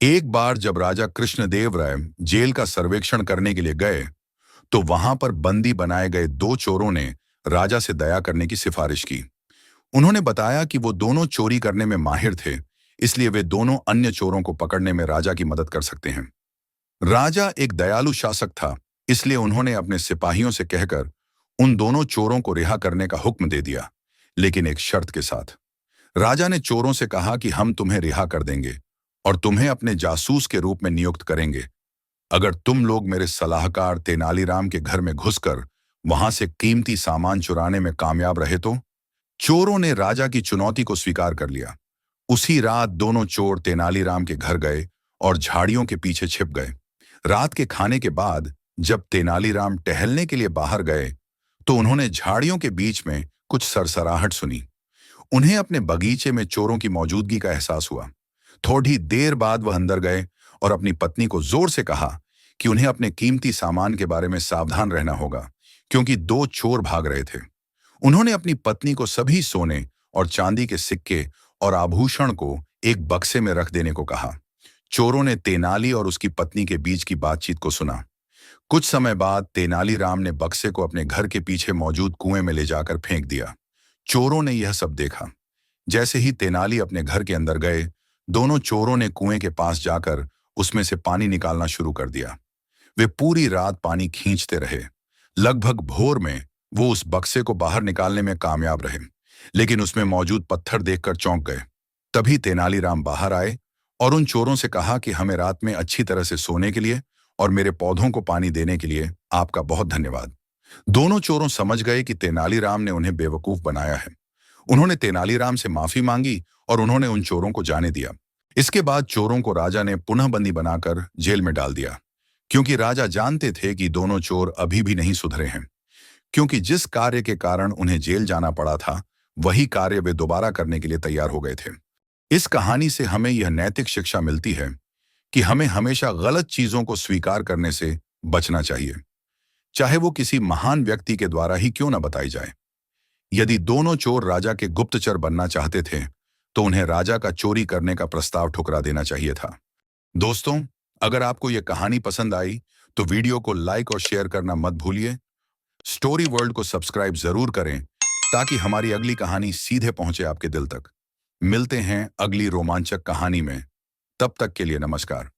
एक बार जब राजा कृष्णदेव राय जेल का सर्वेक्षण करने के लिए गए, तो वहां पर बंदी बनाए गए दो चोरों ने राजा से दया करने की सिफारिश की। उन्होंने बताया कि वो दोनों चोरी करने में माहिर थे, इसलिए वे दोनों अन्य चोरों को पकड़ने में राजा की मदद कर सकते हैं। राजा एक दयालु शासक था, इसलिए उन्होंने अपने सिपाहियों से कहकर उन दोनों चोरों को रिहा करने का हुक्म दे दिया, लेकिन एक शर्त के साथ। राजा ने चोरों से कहा कि हम तुम्हें रिहा कर देंगे और तुम्हें अपने जासूस के रूप में नियुक्त करेंगे, अगर तुम लोग मेरे सलाहकार तेनालीराम के घर में घुसकर वहां से कीमती सामान चुराने में कामयाब रहे तो। चोरों ने राजा की चुनौती को स्वीकार कर लिया। उसी रात दोनों चोर तेनालीराम के घर गए और झाड़ियों के पीछे छिप गए। रात के खाने के बाद जब तेनालीराम टहलने के लिए बाहर गए, तो उन्होंने झाड़ियों के बीच में कुछ सरसराहट सुनी। उन्हें अपने बगीचे में चोरों की मौजूदगी का एहसास हुआ। थोड़ी देर बाद वह अंदर गए और अपनी पत्नी को जोर से कहा कि उन्हें अपने कीमती सामान के बारे में सावधान रहना होगा, क्योंकि दो चोर भाग रहे थे। उन्होंने अपनी पत्नी को सभी सोने और चांदी के सिक्के और आभूषण को एक बक्से में रख देने को कहा। चोरों ने तेनाली और उसकी पत्नी के बीच की बातचीत को सुना। कुछ समय बाद तेनालीराम ने बक्से को अपने घर के पीछे मौजूद कुएं में ले जाकर फेंक दिया। चोरों ने यह सब देखा। जैसे ही तेनाली अपने घर के अंदर गए, दोनों चोरों ने कुएं के पास जाकर उसमें से पानी निकालना शुरू कर दिया। वे पूरी रात पानी खींचते रहे। लगभग भोर में वो उस बक्से को बाहर निकालने में कामयाब रहे, लेकिन उसमें मौजूद पत्थर देखकर चौंक गए। तभी तेनालीराम बाहर आए और उन चोरों से कहा कि हमें रात में अच्छी तरह से सोने के लिए और मेरे पौधों को पानी देने के लिए आपका बहुत धन्यवाद। दोनों चोरों समझ गए कि तेनालीराम ने उन्हें बेवकूफ बनाया है। उन्होंने तेनालीराम से माफी मांगी और उन्होंने उन चोरों को जाने दिया। इसके बाद चोरों को राजा ने पुनः बंदी बनाकर जेल में डाल दिया, क्योंकि राजा जानते थे कि दोनों चोर अभी भी नहीं सुधरे हैं। क्योंकि जिस कार्य के कारण उन्हें जेल जाना पड़ा था, वही कार्य वे दोबारा करने के लिए तैयार हो गए थे। इस कहानी से हमें यह नैतिक शिक्षा मिलती है कि हमें हमेशा गलत चीजों को स्वीकार करने से बचना चाहिए, चाहे वो किसी महान व्यक्ति के द्वारा ही क्यों न बताई जाए। यदि दोनों चोर राजा के गुप्तचर बनना चाहते थे, तो उन्हें राजा का चोरी करने का प्रस्ताव ठुकरा देना चाहिए था। दोस्तों, अगर आपको यह कहानी पसंद आई तो वीडियो को लाइक और शेयर करना मत भूलिए। स्टोरी वर्ल्ड को सब्सक्राइब जरूर करें, ताकि हमारी अगली कहानी सीधे पहुंचे आपके दिल तक। मिलते हैं अगली रोमांचक कहानी में। तब तक के लिए नमस्कार।